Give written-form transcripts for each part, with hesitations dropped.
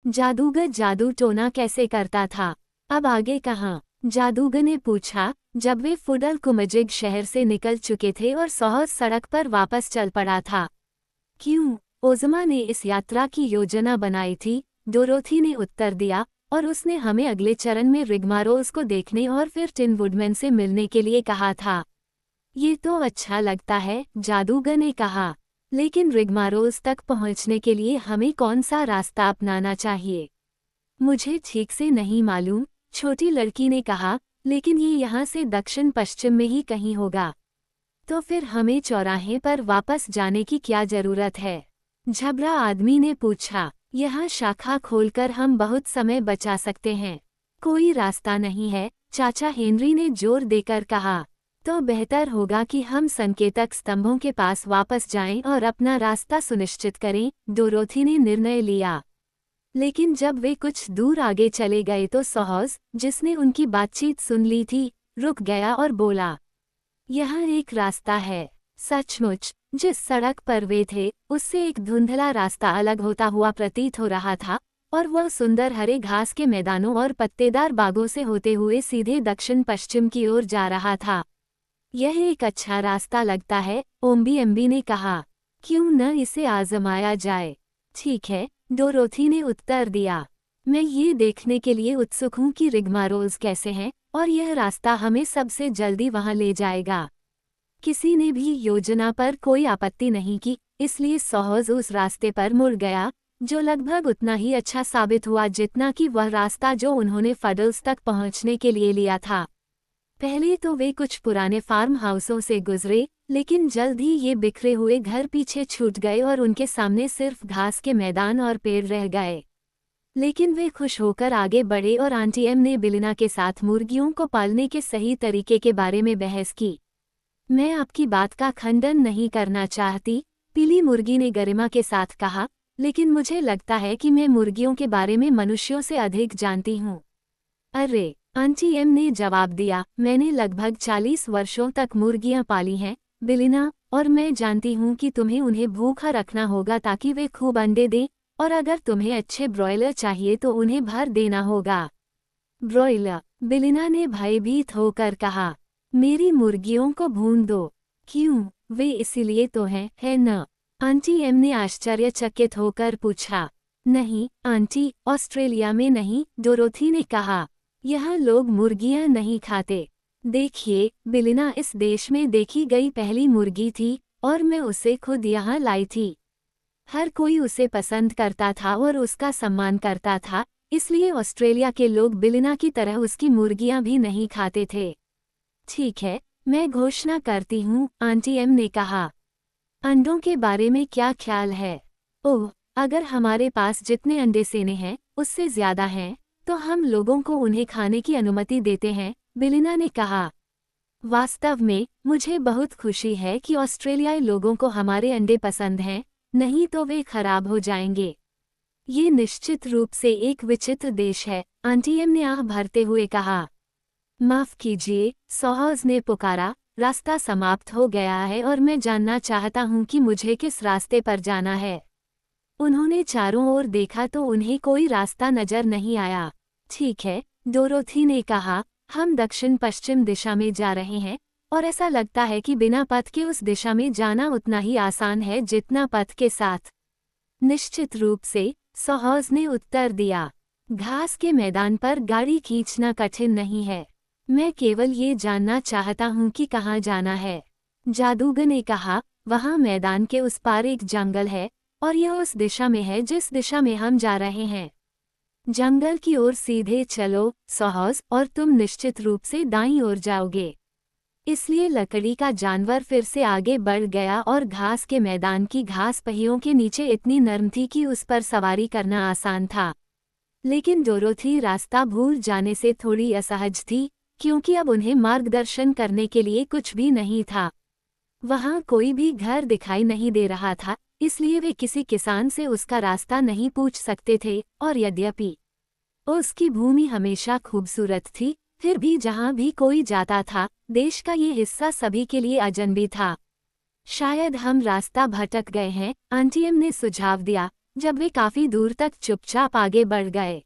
जादूगर जादू टोना कैसे करता था? अब आगे कहाँ? जादूगर ने पूछा, जब वे फुडल कुमजिग शहर से निकल चुके थे और सहज सड़क पर वापस चल पड़ा था। क्यों? ओज़मा ने इस यात्रा की योजना बनाई थी, डोरोथी ने उत्तर दिया, और उसने हमें अगले चरण में रिगमारोस को देखने और फिर टिन वुडमैन से मिलने के लिए कहा था। ये तो अच्छा लगता है, जादूगर ने कहा। लेकिन रिगमारोस तक पहुंचने के लिए हमें कौन सा रास्ता अपनाना चाहिए? मुझे ठीक से नहीं मालूम, छोटी लड़की ने कहा, लेकिन ये यहाँ से दक्षिण पश्चिम में ही कहीं होगा। तो फिर हमें चौराहे पर वापस जाने की क्या जरूरत है? झबरा आदमी ने पूछा। यहाँ शाखा खोलकर हम बहुत समय बचा सकते हैं। कोई रास्ता नहीं है, चाचा हेनरी ने जोर देकर कहा। तो बेहतर होगा कि हम संकेतक स्तंभों के पास वापस जाएं और अपना रास्ता सुनिश्चित करें, डोरोथी ने निर्णय लिया। लेकिन जब वे कुछ दूर आगे चले गए तो सहज, जिसने उनकी बातचीत सुन ली थी, रुक गया और बोला, यहाँ एक रास्ता है। सचमुच, जिस सड़क पर वे थे, उससे एक धुंधला रास्ता अलग होता हुआ प्रतीत हो रहा था, और वह सुंदर हरे घास के मैदानों और पत्तेदार बागों से होते हुए सीधे दक्षिण पश्चिम की ओर जा रहा था। यह एक अच्छा रास्ता लगता है, ओम्बी एम्बी ने कहा। क्यों न इसे आजमाया जाए? ठीक है, डोरोथी ने उत्तर दिया। मैं ये देखने के लिए उत्सुक हूँ कि रिगमारोस कैसे हैं, और यह रास्ता हमें सबसे जल्दी वहां ले जाएगा। किसी ने भी योजना पर कोई आपत्ति नहीं की, इसलिए सहज उस रास्ते पर मुड़ गया, जो लगभग उतना ही अच्छा साबित हुआ जितना कि वह रास्ता जो उन्होंने फडल्स तक पहुंचने के लिए लिया था। पहले तो वे कुछ पुराने फार्म हाउसों से गुजरे, लेकिन जल्द ही ये बिखरे हुए घर पीछे छूट गए और उनके सामने सिर्फ घास के मैदान और पेड़ रह गए। लेकिन वे खुश होकर आगे बढ़े और आंटी एम ने बिलिना के साथ मुर्गियों को पालने के सही तरीके के बारे में बहस की। मैं आपकी बात का खंडन नहीं करना चाहती, पीली मुर्गी ने गरिमा के साथ कहा, लेकिन मुझे लगता है कि मैं मुर्गियों के बारे में मनुष्यों से अधिक जानती हूँ। अरे, आंटी एम ने जवाब दिया, मैंने लगभग 40 वर्षों तक मुर्गियां पाली हैं, बिलिना, और मैं जानती हूँ कि तुम्हें उन्हें भूखा रखना होगा ताकि वे खूब अंडे दें, और अगर तुम्हें अच्छे ब्रॉयलर चाहिए तो उन्हें भर देना होगा। ब्रॉयलर? बिलिना ने भयभीत होकर कहा। मेरी मुर्गियों को भून दो। क्यों? वे इसीलिए तो हैं, है न? आंटी एम ने आश्चर्यचकित होकर पूछा। नहीं, आंटी, ऑस्ट्रेलिया में नहीं, डोरोथी ने कहा। यहाँ लोग मुर्गियाँ नहीं खाते। देखिए, बिलिना इस देश में देखी गई पहली मुर्गी थी, और मैं उसे खुद यहाँ लाई थी। हर कोई उसे पसंद करता था और उसका सम्मान करता था, इसलिए ऑस्ट्रेलिया के लोग बिलिना की तरह उसकी मुर्गियाँ भी नहीं खाते थे। ठीक है, मैं घोषणा करती हूँ, आंटी एम ने कहा। अंडों के बारे में क्या ख्याल है? ओह, अगर हमारे पास जितने अंडे सेने हैं, उससे ज्यादा हैं, तो हम लोगों को उन्हें खाने की अनुमति देते हैं, बिलिना ने कहा। वास्तव में, मुझे बहुत खुशी है कि ऑस्ट्रेलियाई लोगों को हमारे अंडे पसंद हैं, नहीं तो वे खराब हो जाएंगे। ये निश्चित रूप से एक विचित्र देश है, आंटी एम ने आह भरते हुए कहा। माफ कीजिए, सहज ने पुकारा, रास्ता समाप्त हो गया है और मैं जानना चाहता हूँ कि मुझे किस रास्ते पर जाना है। उन्होंने चारों ओर देखा तो उन्हें कोई रास्ता नजर नहीं आया। ठीक है, डोरोथी ने कहा, हम दक्षिण पश्चिम दिशा में जा रहे हैं, और ऐसा लगता है कि बिना पथ के उस दिशा में जाना उतना ही आसान है जितना पथ के साथ। निश्चित रूप से, सहज ने उत्तर दिया। घास के मैदान पर गाड़ी खींचना कठिन नहीं है। मैं केवल ये जानना चाहता हूँ कि कहाँ जाना है। जादूगर ने कहा, वहाँ मैदान के उस पार एक जंगल है, और यह उस दिशा में है जिस दिशा में हम जा रहे हैं। जंगल की ओर सीधे चलो, सहज, और तुम निश्चित रूप से दाईं ओर जाओगे। इसलिए लकड़ी का जानवर फिर से आगे बढ़ गया और घास के मैदान की घास पहियों के नीचे इतनी नरम थी कि उस पर सवारी करना आसान था। लेकिन डोरोथी रास्ता भूल जाने से थोड़ी असहज थी, क्योंकि अब उन्हें मार्गदर्शन करने के लिए कुछ भी नहीं था। वहाँ कोई भी घर दिखाई नहीं दे रहा था, इसलिए वे किसी किसान से उसका रास्ता नहीं पूछ सकते थे, और यद्यपि उसकी भूमि हमेशा खूबसूरत थी, फिर भी जहाँ भी कोई जाता था, देश का ये हिस्सा सभी के लिए अजनबी था। शायद हम रास्ता भटक गए हैं, आंटी एम ने सुझाव दिया, जब वे काफी दूर तक चुपचाप आगे बढ़ गए।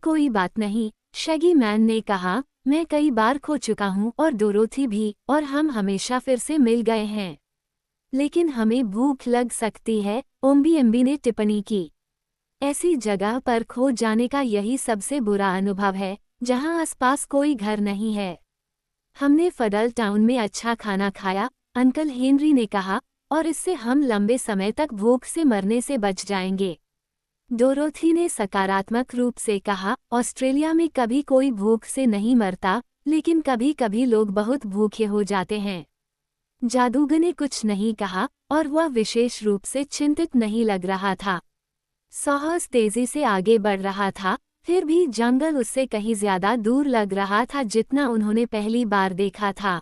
कोई बात नहीं, शगी मैन ने कहा, मैं कई बार खो चुका हूँ और डोरोथी भी, और हम हमेशा फिर से मिल गए हैं। लेकिन हमें भूख लग सकती है, ओम्बी एम्बी ने टिप्पणी की। ऐसी जगह पर खो जाने का यही सबसे बुरा अनुभव है, जहां आसपास कोई घर नहीं है। हमने फडल टाउन में अच्छा खाना खाया, अंकल हेनरी ने कहा, और इससे हम लंबे समय तक भूख से मरने से बच जाएंगे। डोरोथी ने सकारात्मक रूप से कहा, ऑस्ट्रेलिया में कभी कोई भूख से नहीं मरता, लेकिन कभी कभी लोग बहुत भूखे हो जाते हैं। जादूगर ने कुछ नहीं कहा, और वह विशेष रूप से चिंतित नहीं लग रहा था। साहस तेजी से आगे बढ़ रहा था, फिर भी जंगल उससे कहीं ज्यादा दूर लग रहा था जितना उन्होंने पहली बार देखा था।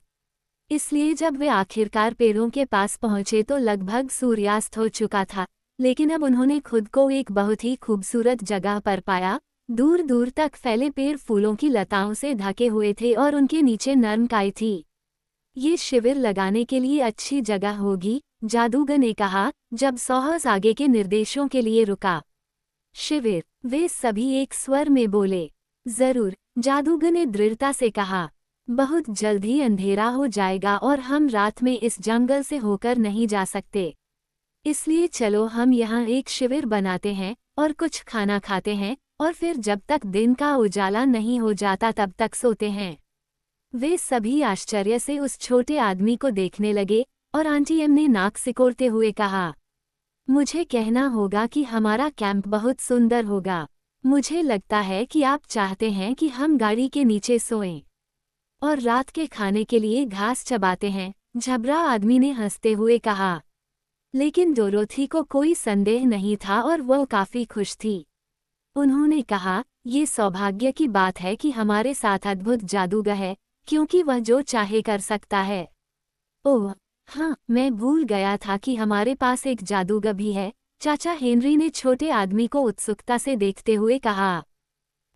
इसलिए जब वे आखिरकार पेड़ों के पास पहुंचे तो लगभग सूर्यास्त हो चुका था, लेकिन अब उन्होंने खुद को एक बहुत ही खूबसूरत जगह पर पाया। दूर दूर तक फैले पेड़ फूलों की लताओं से ढके हुए थे और उनके नीचे नरम काई थी। ये शिविर लगाने के लिए अच्छी जगह होगी, जादूगर ने कहा, जब साहस आगे के निर्देशों के लिए रुका। शिविर, वे सभी एक स्वर में बोले। जरूर, जादूगर ने दृढ़ता से कहा। बहुत जल्द ही अंधेरा हो जाएगा और हम रात में इस जंगल से होकर नहीं जा सकते। इसलिए चलो हम यहाँ एक शिविर बनाते हैं और कुछ खाना खाते हैं, और फिर जब तक दिन का उजाला नहीं हो जाता तब तक सोते हैं। वे सभी आश्चर्य से उस छोटे आदमी को देखने लगे, और आंटी एम ने नाक सिकोड़ते हुए कहा, मुझे कहना होगा कि हमारा कैंप बहुत सुंदर होगा। मुझे लगता है कि आप चाहते हैं कि हम गाड़ी के नीचे सोएं और रात के खाने के लिए घास चबाते हैं, झबरा आदमी ने हंसते हुए कहा। लेकिन डोरोथी को कोई संदेह नहीं था और वह काफी खुश थी। उन्होंने कहा, ये सौभाग्य की बात है कि हमारे साथ अद्भुत जादूगर है, क्योंकि वह जो चाहे कर सकता है। ओह हाँ, मैं भूल गया था कि हमारे पास एक जादूगर भी है, चाचा हेनरी ने छोटे आदमी को उत्सुकता से देखते हुए कहा।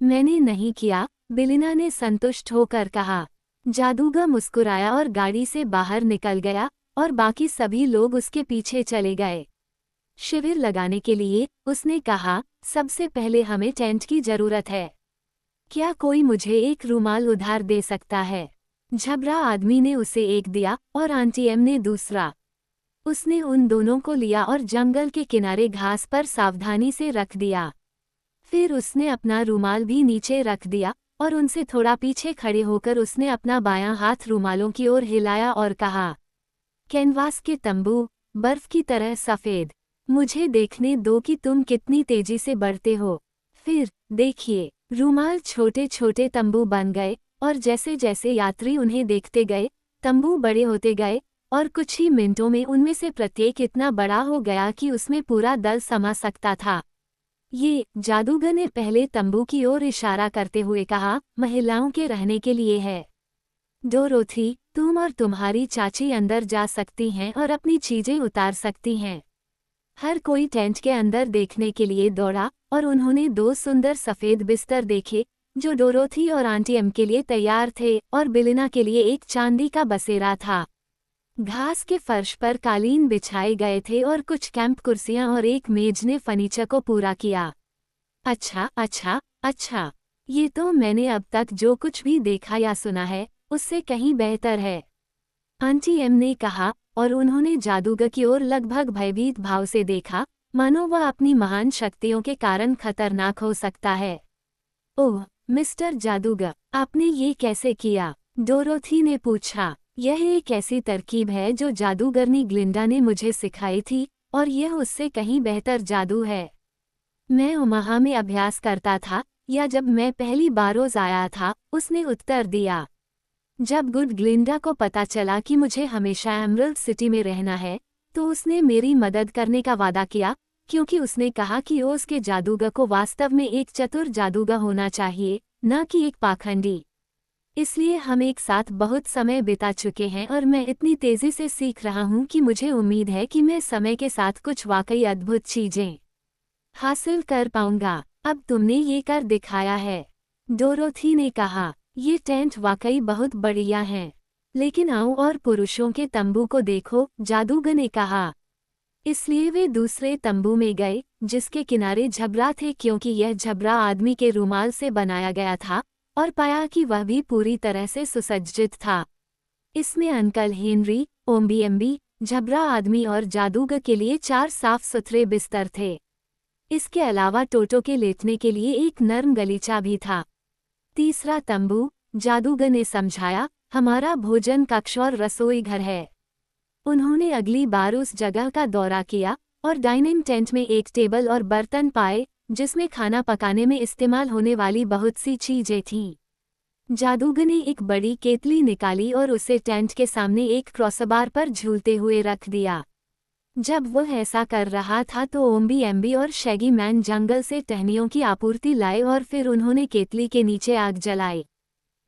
मैंने नहीं किया, बिलिना ने संतुष्ट होकर कहा। जादूगर मुस्कुराया और गाड़ी से बाहर निकल गया, और बाकी सभी लोग उसके पीछे चले गए। शिविर लगाने के लिए, उसने कहा, सबसे पहले हमें टेंट की जरूरत है। क्या कोई मुझे एक रुमाल उधार दे सकता है? झबरा आदमी ने उसे एक दिया और आंटी एम ने दूसरा। उसने उन दोनों को लिया और जंगल के किनारे घास पर सावधानी से रख दिया। फिर उसने अपना रुमाल भी नीचे रख दिया, और उनसे थोड़ा पीछे खड़े होकर उसने अपना बायां हाथ रुमालों की ओर हिलाया और कहा, कैनवास के तंबू, बर्फ की तरह सफेद। मुझे देखने दो कि तुम कितनी तेजी से बढ़ते हो। फिर देखिए, रुमाल छोटे छोटे तंबू बन गए, और जैसे जैसे यात्री उन्हें देखते गए, तंबू बड़े होते गए, और कुछ ही मिनटों में उनमें से प्रत्येक इतना बड़ा हो गया कि उसमें पूरा दल समा सकता था। ये, जादूगर ने पहले तंबू की ओर इशारा करते हुए कहा, महिलाओं के रहने के लिए है। डोरोथी, तुम और तुम्हारी चाची अंदर जा सकती हैं और अपनी चीजें उतार सकती हैं। हर कोई टेंट के अंदर देखने के लिए दौड़ा, और उन्होंने दो सुंदर सफेद बिस्तर देखे, जो डोरोथी और आंटी एम के लिए तैयार थे, और बिलिना के लिए एक चांदी का बसेरा था। घास के फर्श पर कालीन बिछाए गए थे और कुछ कैंप कुर्सियां और एक मेज ने फर्नीचर को पूरा किया। अच्छा अच्छा अच्छा, ये तो मैंने अब तक जो कुछ भी देखा या सुना है, उससे कहीं बेहतर है, आंटी एम ने कहा, और उन्होंने जादूगर की ओर लगभग भयभीत भाव से देखा, मानो वह अपनी महान शक्तियों के कारण खतरनाक हो सकता है। ओह मिस्टर जादूगर, आपने ये कैसे किया? डोरोथी ने पूछा। यह एक ऐसी तरकीब है जो जादूगरनी ग्लिंडा ने मुझे सिखाई थी, और यह उससे कहीं बेहतर जादू है। मैं ओमाहा में अभ्यास करता था, या जब मैं पहली बार रोज आया था, उसने उत्तर दिया। जब गुड ग्लिंडा को पता चला कि मुझे हमेशा एमरल्ड सिटी में रहना है, तो उसने मेरी मदद करने का वादा किया, क्योंकि उसने कहा कि ओज के जादूगर को वास्तव में एक चतुर जादूगर होना चाहिए, न कि एक पाखंडी। इसलिए हम एक साथ बहुत समय बिता चुके हैं और मैं इतनी तेजी से सीख रहा हूं कि मुझे उम्मीद है कि मैं समय के साथ कुछ वाकई अद्भुत चीजें हासिल कर पाऊंगा। अब तुमने ये कर दिखाया है, डोरोथी ने कहा। ये टेंट वाकई बहुत बढ़िया हैं, लेकिन आओ और पुरुषों के तंबू को देखो, जादूगर ने कहा। इसलिए वे दूसरे तंबू में गए, जिसके किनारे झबरा थे, क्योंकि यह झबरा आदमी के रुमाल से बनाया गया था, और पाया कि वह भी पूरी तरह से सुसज्जित था। इसमें अंकल हेनरी, ओम्बीएम्बी, झबरा आदमी और जादूगर के लिए 4 साफ सुथरे बिस्तर थे। इसके अलावा टोटो के लेटने के लिए एक नर्म गलीचा भी था। तीसरा तंबू, जादूगर ने समझाया, हमारा भोजन कक्ष और रसोई घर है। उन्होंने अगली बार उस जगह का दौरा किया और डाइनिंग टेंट में एक टेबल और बर्तन पाए, जिसमें खाना पकाने में इस्तेमाल होने वाली बहुत सी चीजें थीं। जादूगर ने एक बड़ी केतली निकाली और उसे टेंट के सामने एक क्रॉसबार पर झूलते हुए रख दिया। जब वह ऐसा कर रहा था तो ओम्बी-एम्बी और शैगी मैन जंगल से टहनियों की आपूर्ति लाए और फिर उन्होंने केतली के नीचे आग जलाई।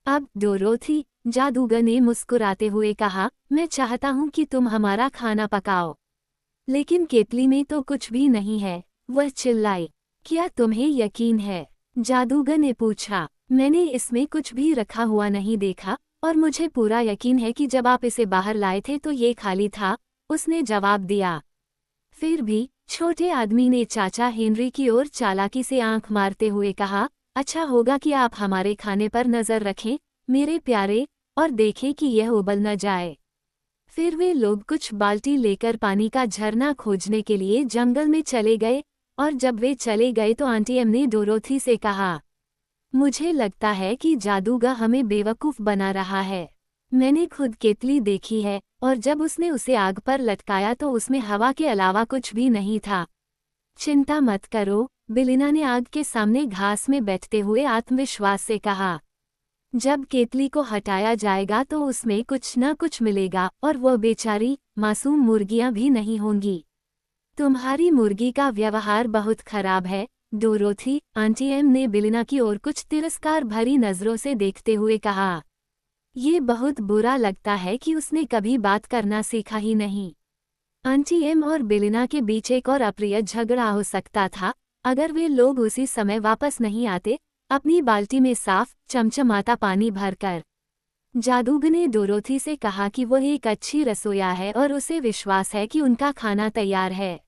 अब डोरोथी, जादूगर ने मुस्कुराते हुए कहा, मैं चाहता हूं कि तुम हमारा खाना पकाओ। लेकिन केतली में तो कुछ भी नहीं है, वह चिल्लाई। क्या तुम्हें यकीन है? जादूगर ने पूछा। मैंने इसमें कुछ भी रखा हुआ नहीं देखा, और मुझे पूरा यकीन है कि जब आप इसे बाहर लाए थे तो ये खाली था, उसने जवाब दिया। फिर भी, छोटे आदमी ने चाचा हेनरी की ओर चालाकी से आंख मारते हुए कहा, अच्छा होगा कि आप हमारे खाने पर नजर रखें, मेरे प्यारे, और देखें कि यह उबल न जाए। फिर वे लोग कुछ बाल्टी लेकर पानी का झरना खोजने के लिए जंगल में चले गए, और जब वे चले गए तो आंटी एम ने डोरोथी से कहा, मुझे लगता है कि जादूगर हमें बेवकूफ़ बना रहा है। मैंने खुद केतली देखी है, और जब उसने उसे आग पर लटकाया तो उसमें हवा के अलावा कुछ भी नहीं था। चिंता मत करो, बेलिना ने आग के सामने घास में बैठते हुए आत्मविश्वास से कहा। जब केतली को हटाया जाएगा तो उसमें कुछ न कुछ मिलेगा, और वह बेचारी, मासूम मुर्गियां भी नहीं होंगी। तुम्हारी मुर्गी का व्यवहार बहुत खराब है, डोरोथी, आंटी एम ने बेलिना की ओर कुछ तिरस्कार भरी नजरों से देखते हुए कहा। ये बहुत बुरा लगता है कि उसने कभी बात करना सीखा ही नहीं। आंटी एम और बेलिना के बीच एक और अप्रिय झगड़ा हो सकता था, अगर वे लोग उसी समय वापस नहीं आते, अपनी बाल्टी में साफ, चमचमाता पानी भरकर। जादूगर ने डोरोथी से कहा कि वह एक अच्छी रसोइया है और उसे विश्वास है कि उनका खाना तैयार है।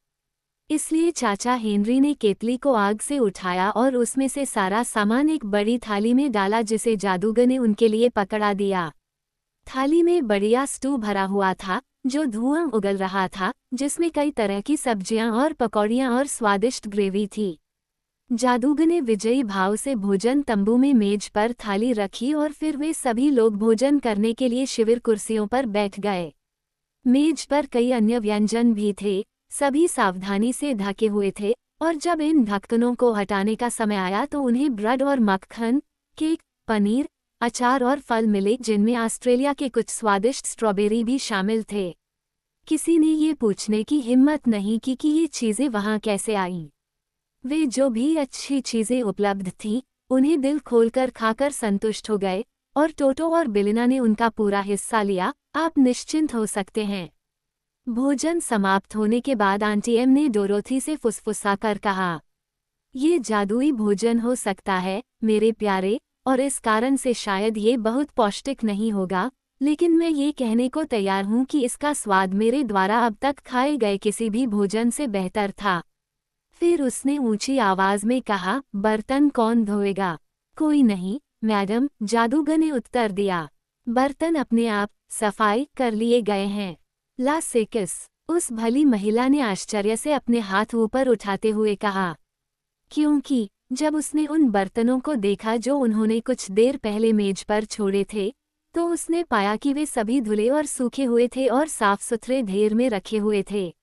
इसलिए चाचा हेनरी ने केतली को आग से उठाया और उसमें से सारा सामान एक बड़ी थाली में डाला, जिसे जादूगर ने उनके लिए पकड़ा दिया। थाली में बढ़िया स्टू भरा हुआ था, जो धुआं उगल रहा था, जिसमें कई तरह की सब्जियां और पकौड़ियां और स्वादिष्ट ग्रेवी थी। जादूगर ने विजयी भाव से भोजन तंबू में मेज पर थाली रखी और फिर वे सभी लोग भोजन करने के लिए शिविर कुर्सियों पर बैठ गए। मेज पर कई अन्य व्यंजन भी थे, सभी सावधानी से ढके हुए थे, और जब इन ढक्कनों को हटाने का समय आया तो उन्हें ब्रेड और मक्खन, केक, पनीर, अचार और फल मिले, जिनमें ऑस्ट्रेलिया के कुछ स्वादिष्ट स्ट्रॉबेरी भी शामिल थे। किसी ने ये पूछने की हिम्मत नहीं की कि ये चीज़ें वहाँ कैसे आईं। वे जो भी अच्छी चीज़ें उपलब्ध थीं, उन्हें दिल खोलकर खाकर संतुष्ट हो गए, और टोटो और बेलिना ने उनका पूरा हिस्सा लिया। आप निश्चिंत हो सकते हैं। भोजन समाप्त होने के बाद आंटी एम ने डोरोथी से फुसफुसाकर कहा, ये जादुई भोजन हो सकता है, मेरे प्यारे, और इस कारण से शायद ये बहुत पौष्टिक नहीं होगा, लेकिन मैं ये कहने को तैयार हूँ कि इसका स्वाद मेरे द्वारा अब तक खाए गए किसी भी भोजन से बेहतर था। फिर उसने ऊंची आवाज में कहा, बर्तन कौन धोएगा? कोई नहीं, मैडम, जादूगर ने उत्तर दिया। बर्तन अपने आप सफाई कर लिए गए हैं। ला सेकिस, उस भली महिला ने आश्चर्य से अपने हाथ ऊपर उठाते हुए कहा, क्योंकि जब उसने उन बर्तनों को देखा जो उन्होंने कुछ देर पहले मेज पर छोड़े थे, तो उसने पाया कि वे सभी धुले और सूखे हुए थे और साफ सुथरे ढेर में रखे हुए थे।